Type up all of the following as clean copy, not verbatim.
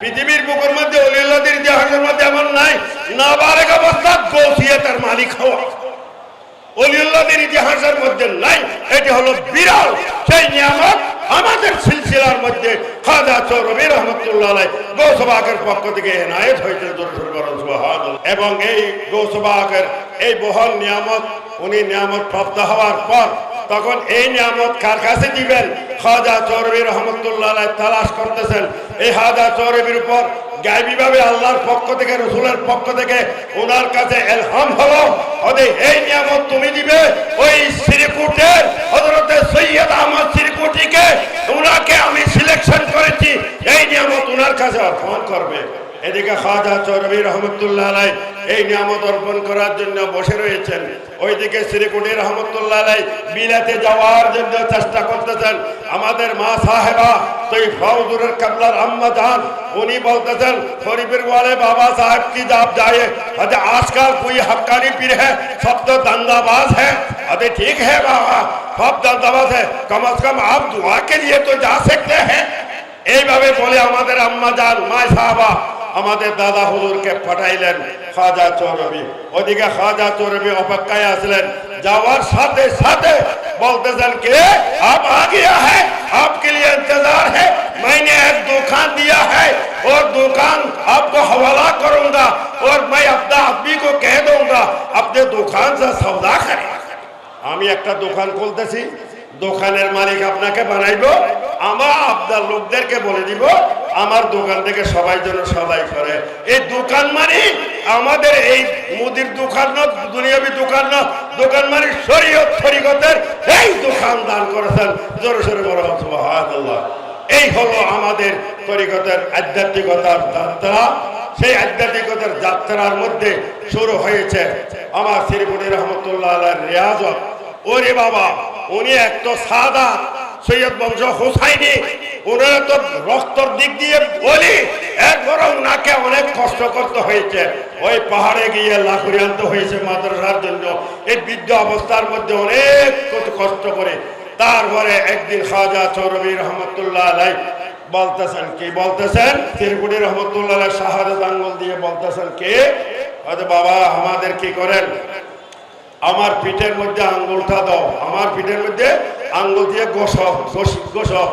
পৃথিবীর বুকের মধ্যে ওলিউল্লাহদের ইতিহাসের মধ্যে এমন নাই নাবালেগ অবস্থায় গৌসিয়তের মালিক হওয়া। ওলিউল্লাহদের ইতিহাসের মধ্যে নাই। এটি হলো বিরল সেই নিয়ামত। আমাদের সিলসিলার মধ্যে খাজা চৌরবি রহমতুল্লাহ আলাইহি গৌস পাকের পক্ষ থেকে এনায়েত হয়েছে। এবং এই গৌস পাকের এই বহল নিয়ামত উনি নিয়ামত প্রাপ্ত হওয়ার পর তখন এই নিয়ামত কার কাছে দিবেন খাজা চৌরবি রহমতুল্লাহ আলাইহি তালাশ করতেছেন। এই খাজা চৌরবির উপর গায়বীভাবে আল্লাহর পক্ষ থেকে রসুলের পক্ষ থেকে ওনার কাছে ইলহাম হলো, ওদের এই নিয়ামত তুমি দিবে। ওই শ্রীকুটের হযরতে সৈয়দ আহমদ শ্রীকুটিকে ওনাকে আমি সিলেকশন করেছি, এই নিয়ামত ওনার কাছে অর্পণ করবে। এদিকে খাজা চৌরবি রহমতুল্লাহ আলাইহি এই নিয়ামত অর্পণ করার জন্য বসে রয়েছেন। ওইদিকে শ্রীকুটি রহমতুল্লাহ আলাইহি বিলাতে যাওয়ার জন্য চেষ্টা করতেছেন। আমাদের মা সাহেবা তুই ফৌজুরের কাবলার আম্মা জান উনি বলতেছেন শরীফের वाले बाबा साहब की जब जाए अरे आजकल कोई हक्कानी पीर है, सब तो दंगाबाज है। अरे ठीक है बाबा, सब दंगाबाज है, कम से कम आप दुआ के लिए तो जा सकते हैं। এইভাবে বলে আমাদের আম্মা জান মা সাহাবা আমাদের দাদা হুজুরকে পাঠাইলেন খাজা চৌরবি। ওদিকে খাজা চৌরবি অপেক্ষায় আসলেন। যাওয়ার সাথে সাথে बोलतेसन के आप आ गया है, आपके लिए इंतजार है। मैंने एक दुकान दिया है और दुकान आपको हवाला करूंगा और मैं अपना आदमी को कह दूंगा अपने दुकान से सौदा करें। আমি একটা দোকান খুলতেছি, দোকানের মালিক আপনাকে বানাইবো, আমরা আপনার লোকদেরকে বলে দিব আমার দোকান থেকে সবাই যেন সদাই করে। এই দোকান মানে আমাদের এই মুদির দোকান না, দুনিয়াবি দোকান না, দোকান মানে শরীয়ত তরিকতের এই দোকান দান করেছেন। জোরে সোরে বলো সুবহানাল্লাহ। এই হলো আমাদের তরিকতের আধ্যাত্মিকতার যাত্রা। সেই আধ্যাত্মিকতার যাত্রার মধ্যে শুরু হয়েছে আমার শ্রীকুটি রহমতুল্লাহ আলাইহির রিয়াজত। ওরে বাবা, উনি এক তো সাদা সৈয়দ বংশ হুসাইনি, ওনারা তো রক্তর দিক দিয়ে বলি একবার ওনাকে অনেক কষ্ট করতে হয়েছে। ওই পাহাড়ে গিয়ে লাখুরি আনতে হয়েছে মাদ্রাসার জন্য। এই বৃদ্ধ অবস্থার মধ্যে অনেক কষ্ট করে তারপরে একদিন খাজা চৌরবি রহমতুল্লাহ আলাইহি বলতেছেন কি বলতেছেন শ্রীকুটি রহমতুল্লাহ আলাইহি শাহাদাত আঙ্গুল দিয়ে বলতেছেন কি আরে বাবা আমাদের কি করেন, আমার পিঠের মধ্যে আঙ্গুলটা দাও, আমার পিঠের মধ্যে আঙ্গুল দিয়ে গোসো গোসো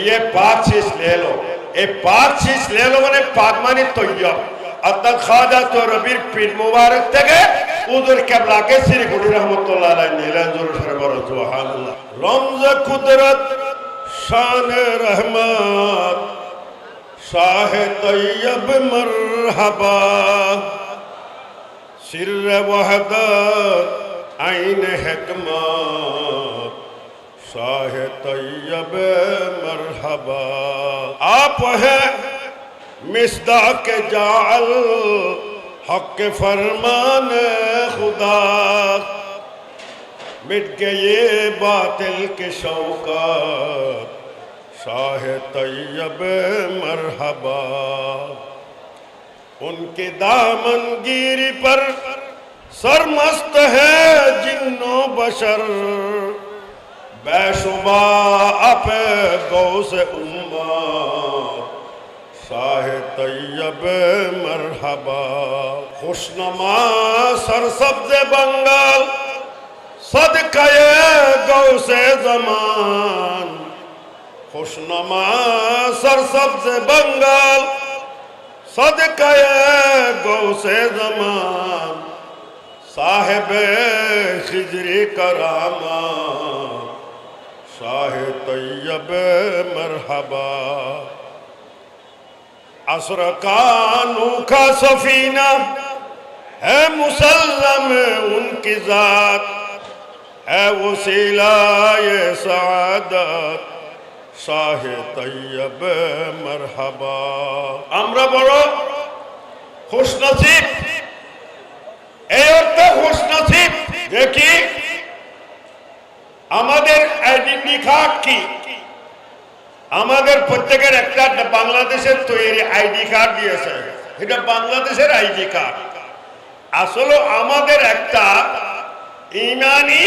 ये पाक चीज ले लो। ये पाक चीज ले लो মানে পাক মানে তৈয়ব। অর্থাৎ খাজা চৌরবির পীর মুবারক থেকে হুজুর কিবলাকে শ্রীকুটি রহমতুল্লাহ আলাইহি নিলেন। জোরে সোরে বলো সুবহানাল্লাহ। রমজ কুদরত শান রহমত শাহ তৈয়ব মরহবা सिर वहदत आइन हिकमत शाह तैयब मरहबा। आप है मिस्दाक जाल हक फरमान खुदा मिट गए बातिल के शौकत शाह तैयब मरहबा। उनके दामनगिरी पर सरमस्त है जिन्नो बशर बेशुबा अप गौस उम्मत शाह तैयब मरहबा। खुशनमा सरसब्ज बंगाल सदक़े गौस ज़मान खुशनमा सरसब्ज बंगाल सदक़े गौसे ज़मान साहिब खिजरी करामा शाह तैयब मरहबा। असर का अनोखा सफीना है मुसल्लम उनकी जात है वसीला ये सआदत शाह तैयब मरहबा। আমরা বড় খুশনসিব, এই অর্থে খুশনসিব যে কি আমাদের আইডেন্টি কার্ড কি, আমাদের প্রত্যেকের একটা বাংলাদেশের তৈরি আইডি কার্ড দিয়েছে, এটা বাংলাদেশের আইডি কার্ড। আসলে আমাদের একটা ইমানি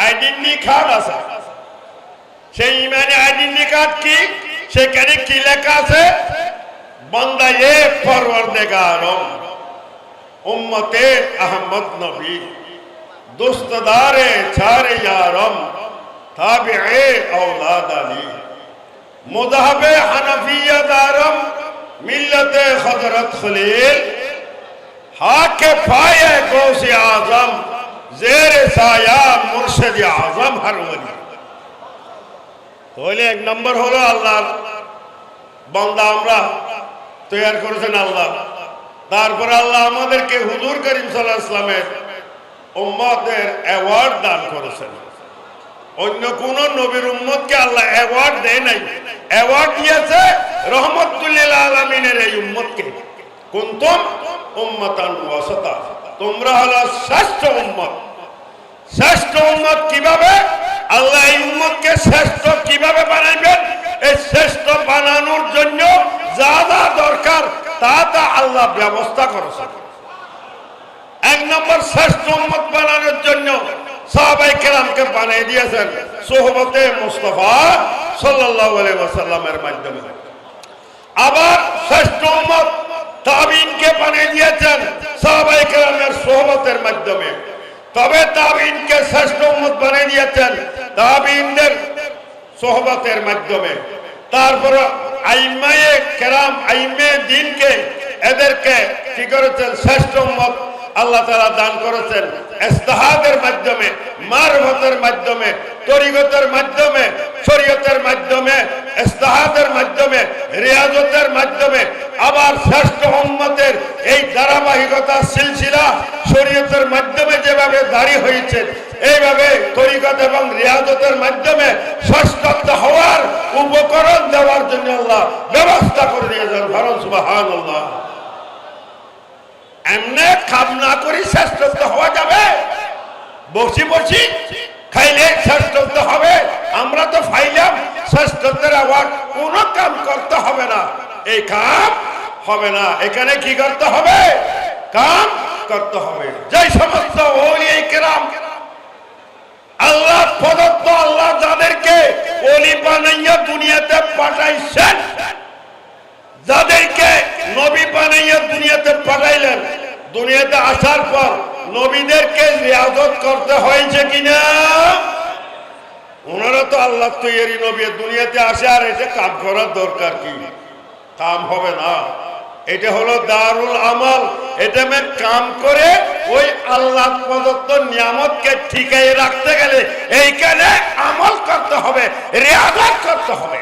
আইডেন্টি কার্ড আছে। সেই ইমানি আইডেন্টি কার্ড কি, সেখানে কি লেখা আছে? বান্দা এ পরওয়ারদিগারম উম্মতে আহমদ নবী দুস্তদারে চারে ইয়ারম তাবিয়ে औलाद আলী মুযহাবে হানাফিয়া দারম মিল্লতে হযরত খলিল হাকে পায়ে গৌসে আজম জেরে সায়া মুর্শিদ আজম হর ওলি। তাহলে এক নম্বর হলো আল্লাহর বান্দা আমরা তৈরি করেছেন আল্লাহ। তারপর আল্লাহ আমাদেরকে হুজুর করিম সাল্লাল্লাহু আলাইহি ওয়াসাল্লামের উম্মতের অ্যাওয়ার্ড দান করেছেন। অন্য কোন নবীর উম্মতকে আল্লাহ অ্যাওয়ার্ড দেয় নাই, অ্যাওয়ার্ড দিয়েছে রহমতুল লিল আলামিনের এই উম্মতকে। কুনতুম উম্মাতান ওয়াসাতা, তোমরা হলো শ্রেষ্ঠ উম্মত। শ্রেষ্ঠ উম্মত কিভাবে? আল্লাহ এই উম্মতকে শ্রেষ্ঠ কিভাবে বানাইবেন, এই শ্রেষ্ঠ বানানোর জন্য যা যা দরকার তা তা আল্লাহ ব্যবস্থা করেছেন। এক নম্বর, শ্রেষ্ঠ উম্মত বানানোর জন্য সাহাবায়ে কেরামকে বানিয়ে দিয়েছেন সোহবতে মুস্তাফা সাল্লাল্লাহু আলাইহি ওয়াসাল্লামের মাধ্যমে। আবার শ্রেষ্ঠ উম্মত তাবিঈনকে বানিয়ে দিয়েছেন সাহাবায়ে কেরামের সোহবতের মাধ্যমে। তবে তাবিঈনকে শ্রেষ্ঠ উম্মত বানিয়ে দিয়েছেন তাবিঈনদের সোহবতের মাধ্যমে। তারপর আইম্মায়ে কেরাম, আইম্মে দ্বীনকে, এদেরকে কি করেছেন? শ্রেষ্ঠ উম্মত আল্লাহ তাআলা দান করেছেন ইজতিহাদের মাধ্যমে, মারফতের মাধ্যমে, তরিকতের মাধ্যমে, শরীয়তের মাধ্যমে, ইজতিহাদের মাধ্যমে, রিয়াজতের মাধ্যমে। আবার শ্রেষ্ঠ উম্মতের এই ধারাবাহিকতা সিলসিলা শরীয়তের মাধ্যমে যেভাবে জারি হয়েছে, এইভাবে তরিকত এবং রিয়াজতের মাধ্যমে শ্রেষ্ঠত্ব হওয়ার উপকরণ দেওয়ার জন্য আল্লাহ ব্যবস্থা করে দিয়েছেন। ভারত সুবহানাল্লাহ। এমনি কাম না করি শ্রেষ্ঠত্ব হওয়া যাবে? বসি বসি খাইলে শ্রেষ্ঠত্ব হবে? আমরা তো ফাইলাম শ্রেষ্ঠত্বের আবার কোনো কাম করতে হবে না, এই কাম হবে না। এখানে কি করতে হবে? কাম করতে হবে। যে সমস্ত ওলিয়ে কেরাম আল্লাহ প্রদত্ত, আল্লাহ যাদেরকে ওলি বানাইয়া দুনিয়াতে পাঠাইছেন, যাদেরকে নবী বানাইয়া দুনিয়াতে পাঠাইলেন, দুনিয়াতে আসার পর নবীদেরকে রিয়াজত করতে হয়েছে কিনা? ওনারা তো আল্লাহ তৈরি নবী, দুনিয়াতে আসে আর এটা কাম করার দরকার কি? কাম হবে না। এটা হলো দারুল আমাল। এটা আমি কাম করে ওই আল্লাহ প্রদত্ত নিয়ামতকে ঠিকাই রাখতে গেলে এইখানে আমল করতে হবে, রিয়াজত করতে হবে।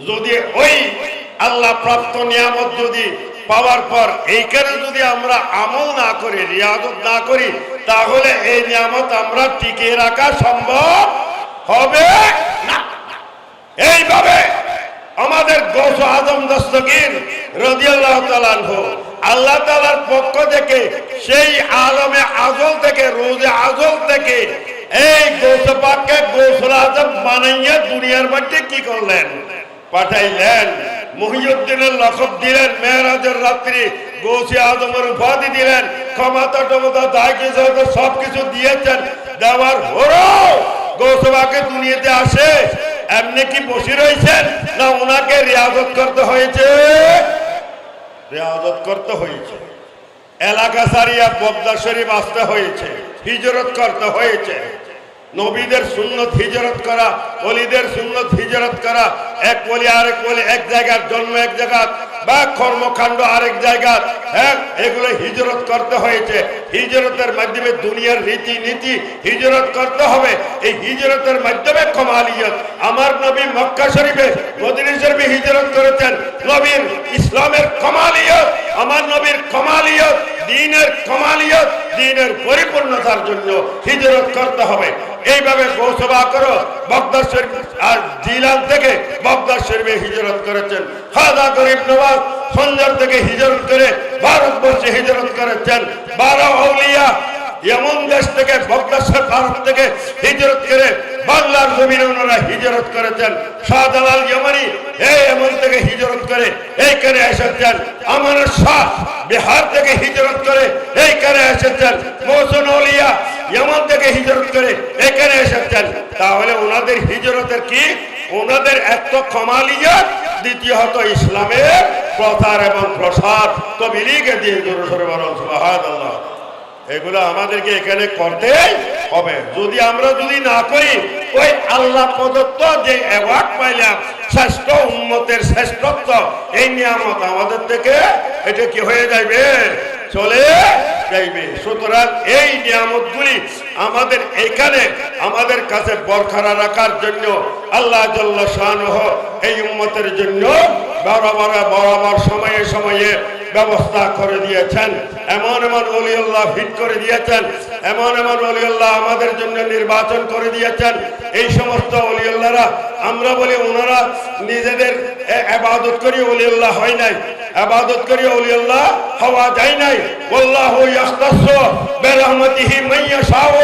যদি ওই আল্লাহ প্রাপ্ত নিয়ামত যদি পাওয়ার পর এইখানে যদি আমরা আমল না করি, রিয়াজত না করি, তাহলে এই নিয়ামত আমরা টিকিয়ে রাখা সম্ভব হবে না। এইভাবে আমাদের গৌস আজম দস্তগীর রাদিয়াল্লাহু তাআলা আনহু আল্লাহ তাআলার পক্ষ থেকে সেই আলমে আজল থেকে, রোজে আজল থেকে এই গৌস পাককে গৌসুল আজম বানাইয়া দুনিয়ার মধ্যে কি করলেন? পাঠাইলেন। মুহিউদ্দিনের লকব দিলেন, মেরাজের রাত্রি গৌসে আজমের উপাধি দিলেন, ক্ষমতা টমতা দায়িত্ব সবকিছু দিয়েছেন। দেওয়ার পরও গৌসে পাকে দুনিয়াতে আসে এমনি কি বসে রয়েছেন? না, ওনাকে রিয়াজত করতে হয়েছে, রিয়াজত করতে হয়েছে। এলাকা সারিয়া বগদাদ শরীফ আসতে হয়েছে, হিজরত করতে হয়েছে। নবীদের সুন্নত হিজরত করা, ওলিদের সুন্নত হিজরত করা, এক ওলি আরেক ওলি, এক জায়গার জন্ম এক জায়গা বা কর্মকাণ্ড আরেক জায়গা, হ্যাঁ, এগুলো হিজরত করতে হয়েছে। হিজরতের মাধ্যমে দুনিয়ার রীতি নীতি হিজরত করতে হবে। এই হিজরতের মাধ্যমে কমালিয়ত। আমার নবী মক্কা শরীফে, মদিনা শরীফে হিজরত করেছেন। নবীর ইসলামের কমালিয়ত, আমার নবীর কমালিয়ত, দ্বীনের কমালিয়ত, দ্বীনের পরিপূর্ণতার জন্য হিজরত করতে হবে। এইভাবে গৌসবা করো বগদাদ শরীফ আর জিলান থেকে বগদাদ শরীফে হিজরত করেছেন। খাজা গরিব নওয়াজ সঞ্জার থেকে হিজরত করে ভারতবর্ষে হিজরত করেছেন। 12 আউলিয়া এমন দেশ থেকে, বগদাদ শরীফ ভারত থেকে হিজরত করে বাংলার জমিনে ওনারা হিজরত করেছেন। শাহজালাল ইয়ামানি এমন থেকে হিজরত করে এইখানে এসেছেন। আমানত শাহ বিহার থেকে হিজরত করে এইখানে এসেছেন। মহসিন আউলিয়া ইয়ামান থেকে হিজরত করে এখানে এসেছেন। তাহলে ওনাদের হিজরতের কি ওনাদের এক তো কামালিয়াত, দ্বিতীয়ত ইসলামের প্রচার এবং প্রসার তবলিগে দিন সুবহানাল্লাহ। এগুলো আমাদেরকে এখানে করতে হবে। যদি আমরা না করি, ওই আল্লাহ প্রদত্ত যে অ্যাওয়ার্ড পাইলাম শ্রেষ্ঠ উম্মতের শ্রেষ্ঠত্ব, এই নিয়ামত আমাদের থেকে এটা কি হয়ে যাবে, চলে যাইবে। সুতরাং এই নিয়ামতগুলি আমাদের এখানে আমাদের কাছে বরকরার রাখার জন্য আল্লাহ জাল্লা শানুহু এই উম্মতের জন্য বরাবর সময়ে সময়ে ব্যবস্থা করে দিয়েছেন। এমন এমন ওলিউল্লাহ ফিট করে দিয়েছেন, এমন এমন ওলিউল্লাহ আমাদের জন্য নির্বাচন করে দিয়েছেন। এই সমস্ত ওলিউল্লাহরা, আমরা বলি ওনারা নিজেদের ইবাদত করি ওলিউল্লাহ হয় নাই, ইবাদত করি ওলিউল্লাহ হওয়া যায় নাই। আল্লাহু ইয়াখতাসু বিরহমাতিহি মান ইয়াশাউ,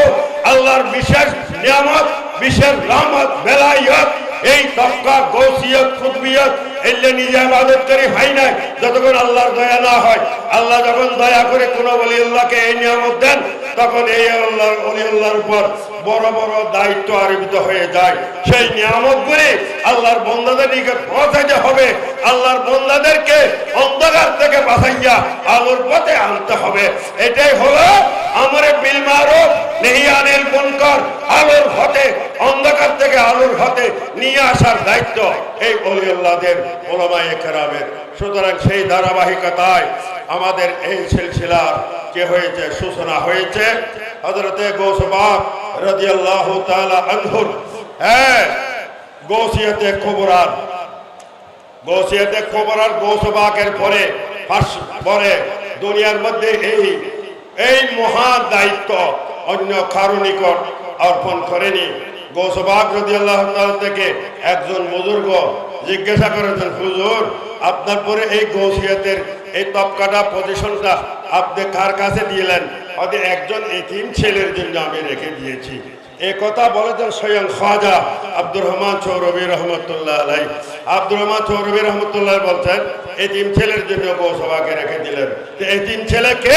আল্লাহর বিশেষ নিয়ামত, বিশেষ রহমত, বেলায়েত, এই তবকা গৌসিয়ত কুতুবিয়ত এলে নিজে ইবাদত করি হয় না যতক্ষণ আল্লাহর দয়া না হয়। আল্লাহ যখন দয়া করে কোনো ওলিউল্লাহকে এই নিয়ামত দেন, তখন এই আল্লাহর ওলিউল্লাহর উপর বড় বড় দায়িত্ব আরোপিত হয়ে যায়। সেই নিয়ামতগুলি আল্লাহর বান্দাদের নিকট পৌঁছাতে হবে। আল্লাহর বান্দাদেরকে অন্ধকার থেকে বাঁচাইয়া আলোর পথে আনতে হবে। এটাই হলো আমরে বিল মারুফ নহি আনিল মুনকার, আলোর পথে, অন্ধকার থেকে আলোর পথে নিয়ে আসার দায়িত্ব এই ওলিউল্লাহদের, উলামায়ে কেরামের। সুতরাং সেই ধারাবাহিকতায় আমাদের এই সিলসিলার কি হয়েছে, সূচনা হয়েছে হযরতে গৌস পাক রাদিয়াল্লাহু তাআলা আনহুর গৌসিয়তে কুবরার গৌস পাকের পরে দুনিয়ার মধ্যে এই মহান দায়িত্ব অন্য কারো নিকট অর্পণ করেনি। গৌস পাক রাদিয়াল্লাহু তাআলা থেকে একজন বুজুর্গ জিজ্ঞাসা করেছেন, হুজুর আপনার পরে এই গৌসিয়তের এই তবকাটা পজিশনটা আপনি কার কাছে দিলেন? একজন এতিম ছেলের জন্য আমি রেখে দিয়েছি। এই কথা বলেছেন স্বয়ং খাজা আব্দুর রহমান চৌরবি রহমতুল্লাহ আলাইহি। আব্দুর রহমান চৌরবি রহমতুল্লাহ বলছেন এতিম ছেলের জন্য গৌস পাকে রেখে দিলেন। এতিম ছেলেকে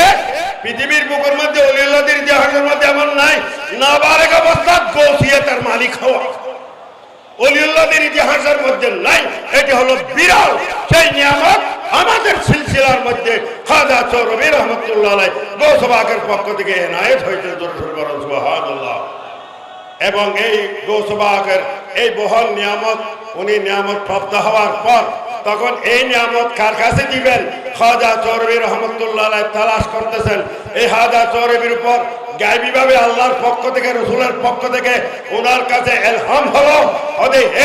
পৃথিবীর বুকের মধ্যে ওলিউল্লাহদের ইতিহাসের মধ্যে এমন নাই নাবালেগ অবস্থায় গৌসিয়তের মালিক হওয়া, ওলিউল্লাহদের ইতিহাসের মধ্যে নাই। এটি হলো বিরল সেই নিয়ামত আমাদের সিলসিলার মধ্যে খাজা চৌরবি রহমতুল্লাহ আলাইহি গৌস পাকের পক্ষ থেকে এনায়েত হয়েছে। সুবহানাল্লাহ। এবং এই গৌস পাকের এই বহল নিয়ামত, উনি নিয়ামত প্রাপ্ত হওয়ার পর তখন এই নিয়ামত কার কাছে দিবেন, খাজা চৌরবি রহমতুল্লাহ আলাইহি তালাশ করতেছেন। এই খাজা চৌরবির উপর গায়বীভাবে আল্লাহর পক্ষ থেকে, রসুলের পক্ষ থেকে ওনার কাছে ইলহাম হলো,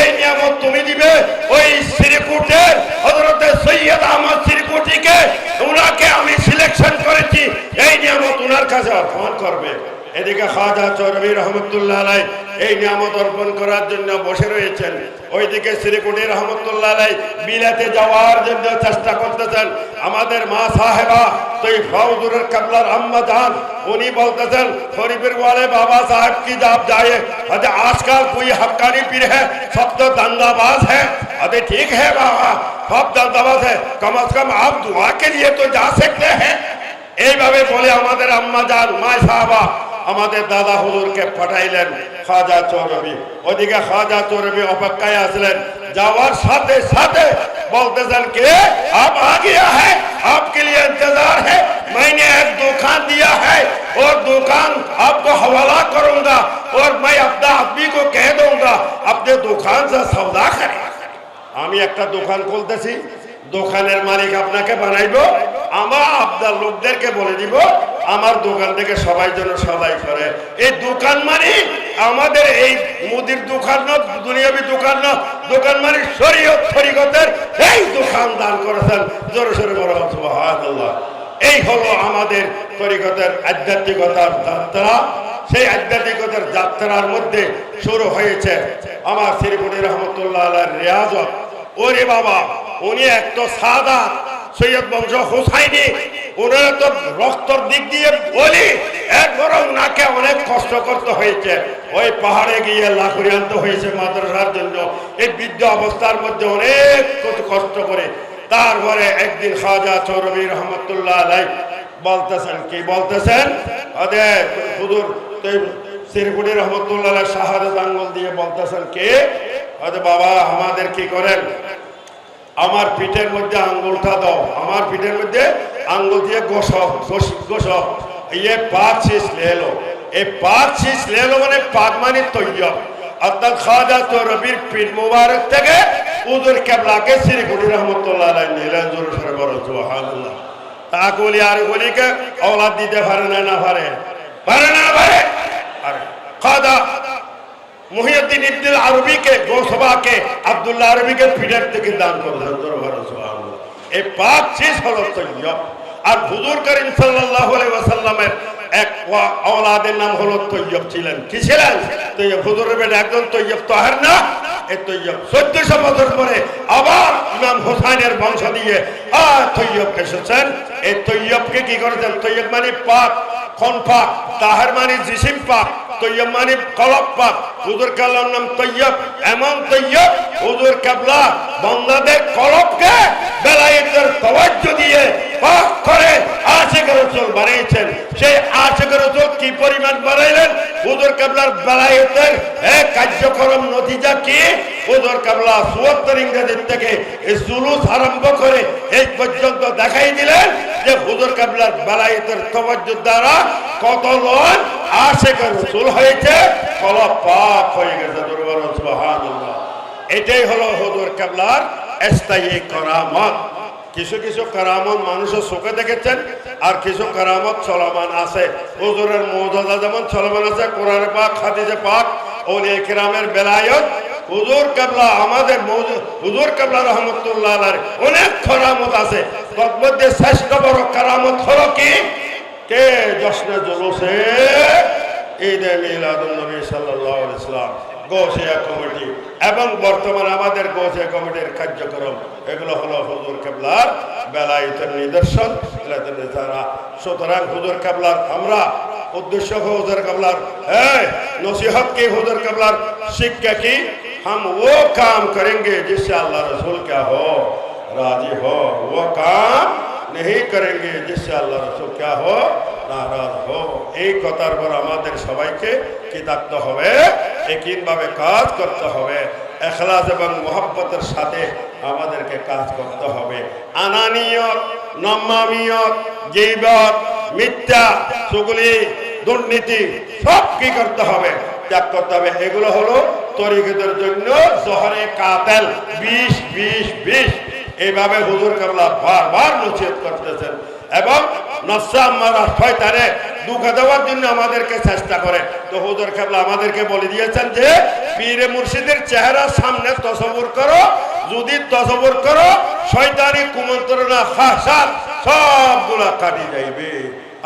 এই নিয়ামত তুমি দিবে ওই শ্রীকুটের হযরতে সৈয়দ আহমদ শ্রীকুটিকে, ওনাকে আমি সিলেকশন করেছি, এই নিয়ামত ওনার কাছে অর্পণ করবে। এদিকে খাজা চৌরবি রহমতুল্লাহ আলাইহি এই নিয়ামত অর্পণ করার জন্য বসে রয়েছেন। ওইদিকে শ্রীকুটি রহমতুল্লাহ আলাইহি বিলাতে যাওয়ার জন্য চেষ্টা করতেছেন। আমাদের মা সাহেবা তো এই ফৌজুরের কাবলার আম্মা জান, উনি বলতেছেন শরীফের ওয়ালে বাবা साहब की जब जाए अरे आजकल कोई हक्कानी पीर है, सब तो दंगाबाज है। अरे ठीक है बाबा, सब दंगाबाज है, कम से कम आप दुआ के लिए तो जा सकते हैं। এইভাবে বলে আমাদের আম্মা জান মা সাহাবা আমাদের দাদা হুজুরকে পাঠাইলেন খাজা চৌরবি। ওদিকে খাজা চৌরবি অপেক্ষায় আসলেন। যাওয়ার সাথে সাথে बोलते के आप आ गया है, आपके लिए इंतजार है, मैंने एक दुकान दिया है और दुकान आपको हवाला करूंगा और मैं अपना आदमी को कह दूंगा अपने दुकान से सौदा करें। আমি একটা দোকান খুলতেছি, দোকানের মালিক আপনাকে বানাইবো, আমরা আপনার লোকদেরকে বলে দিব আমার দোকান থেকে সবাই যেন সদাই করে। এই দোকান মালিক আমাদের এই মুদির দোকান না, দুনিয়াবি দোকান না, দোকান মালিক শরীয়ত তরিকতের এই দোকান দান করেছেন। জোরে সোরে বলা সুবহানাল্লাহ। এই হলো আমাদের তরিকতের আধ্যাত্মিকতার যাত্রা। সেই আধ্যাত্মিকতার যাত্রার মধ্যে শুরু হয়েছে আমার শ্রীকুটি রহমতুল্লাহ আলাইহির রিয়াজত। ওরে বাবা, উনি এক তো সাদা সৈয়দ বংশ হুসাইনি, ওনারা তো রক্তর দিক দিয়ে বলি, এরপর ওনাকে অনেক কষ্ট করতে হয়েছে। ওই পাহাড়ে গিয়ে লাখুরি আনতে হয়েছে মাদ্রাসার জন্য। এই বৃদ্ধ অবস্থার মধ্যে অনেক কষ্ট করে তারপরে একদিন খাজা চৌরবি রহমতুল্লাহ আলাইহি বলতেছেন, কি বলতেছেন, আরে হুজুর শ্রীকুটি রহমতুল্লাহ শাহাদাত আঙ্গুল দিয়ে বলতেছেন, কে? বাবা আমাদের কি করেন, আমার পিঠের মধ্যে আঙ্গুলটা দাও, আমার পিঠের মধ্যে আঙ্গুল দিয়ে গোসো গোসো, ये पाक चीज ले लो। ये पाक चीज ले लो মানে পাক মানে তৈয়ব। অর্থাৎ খাজা তো রবির পীর মুবারক থেকে হুজুর কিবলাকে শ্রীকুটি রহমতুল্লাহ আলাইহি নিলেন। জোরে সরে বলো সুবহানাল্লাহ। তাকে বলি আর বলিকে औलाद দিতে পারে না, না পারে, পারে না পারে। আরে খাজা মুহিউদ্দিন ইবনে আরবীকে গোসবাকে আব্দুল্লাহ আরবীকে পিঠের থেকে দান করলেন। জোরে বলো সুবহানাল্লাহ। এই পাক চিজ হলো তৈয়ব। আর হুজুর করিম সাল্লাল্লাহু আলাইহি ওয়াসাল্লামের এক औलाদের নাম হলো তৈয়ব ছিলেন। কি ছিলেন? তৈয়ব। হুজুরের বেটা একজন তৈয়ব তাহের না, এই তৈয়ব 1400 বছর পরে আবার ইমাম হোসেনের বংশ দিয়ে তৈয়ব এসেছেন। এই তৈয়বকে কি করেছেন? তৈয়ব মানে পাক, কোন পাক? তাহের মানে জিসিম পাক, তৈয়ব মানে কলব পাক। হুজুর কালার নাম তৈয়ব। এমন তৈয়ব হুজুর কিবলা বান্দাদের কলবকে বেলায়েতের তাওয়াজ্জু দিয়ে পাক করে আশিক রাসূল বানিয়েছেন। সেই আশিক রাসূল কি পরিমাণ বানাইলেন? হুজুর কিবলার বেলায়েতের এক কার্যক্রম নতিজা কি? হুজুর কিবলা ৭৪ ইংরেজির থেকে এই জুলুস আরম্ভ করে এই পর্যন্ত দেখাই দিলেন যে হুজুর কিবলার বেলায়েতের তাওয়াজ্জুর দ্বারা কতজন আশিক রাসূল হয়েছে, কলব পাক হয়ে গেছে। সুবহানাল্লাহ। এটাই হলো হুজুর কিবলার স্থায়ী কারামত। কিছু কিছু কারামত মানুষের চোখে দেখেছেন, আর কিছু কারামত চলমান আছে। হুজুরের মুজিজা যেমন চলমান আছে, কোরআন পাক, হাদিস পাক, ওলিয়া কিরামের বেলায়েত। হুজুর কিবলা আমাদের হুজুর কিবলা রহমতুল্লাহ আলাইহি অনেক কারামত আছে। তার মধ্যে শ্রেষ্ঠ বড় কারামত হলো কি? কে জশ্নে জুলুসে ঈদে মিলাদুন নবী সাল্লাল্লাহু আলাইহি ওয়াসাল্লাম গোশিয়া কমিটি এবং বর্তমানে আমাদের গোশিয়া কমিটির কার্যক্রম, এগুলো হলো হুজুর কিবলার বেলায়েতের নিদর্শন। সুতরাং হুজুর কিবলার আমরা उद्देश्य हो हुजूर कबलार नसीहत की, हुजूर कबलार शिक्षा की, हम वो काम करेंगे जिससे अल्लाह रसूल क्या हो, राजी हो। वो काम नहीं करेंगे जिससे अल्लाह रसूल क्या हो, नाराज हो। एक कतार पर আমাদের সবাইকে কি থাকতে হবে? একইভাবে কাজ করতে হবে। ইখলাস এবং মুহাব্বতের সাথে আমাদেরকে কাজ করতে হবে। আনানিয়ত, নমামিয়ত, গীবত, মিথ্যা, চুগলি, দুর্নীতি সব কি করতে হবে? ত্যাগ করতে হবে। এগুলো হলো তরিকতের জন্য জহরে কাতেল 20-20-20। এইভাবে হুজুর কিবলা বারবার নসিহত করতেছেন এবং নফসে আম্মারা শয়তানে দুঃখ দেওয়ার জন্য আমাদেরকে চেষ্টা করে। তো হুজুর কিবলা আমাদেরকে বলে দিয়েছেন যে পীরে মুর্শিদের চেহারা সামনে তসব্বুর করো, যদি তসব্বুর করো শয়তানি কুমন্ত্রণা ফাসাদ সবগুলা কাটি যাইবে।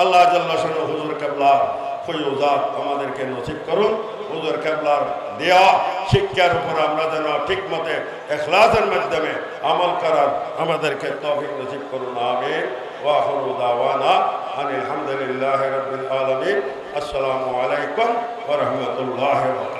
আল্লাহ জাল্লা শানহু হুজুর কিবলার ফয়ুজাত আমাদেরকে নসিব করুন। হুজুর কিবলার দেওয়া শিক্ষার উপর আমরা যেন ঠিকমতে ইখলাসের মাধ্যমে আমল করার আমাদেরকে তৌফিক নসিব করুন। আমিন। ওয়া আখিরু দাওয়ানা আনিল হামদুলিল্লাহি রাব্বিল আলামিন। আসসালামু আলাইকুম ওয়া রাহমাতুল্লাহি ওয়া বারাকাতুহু।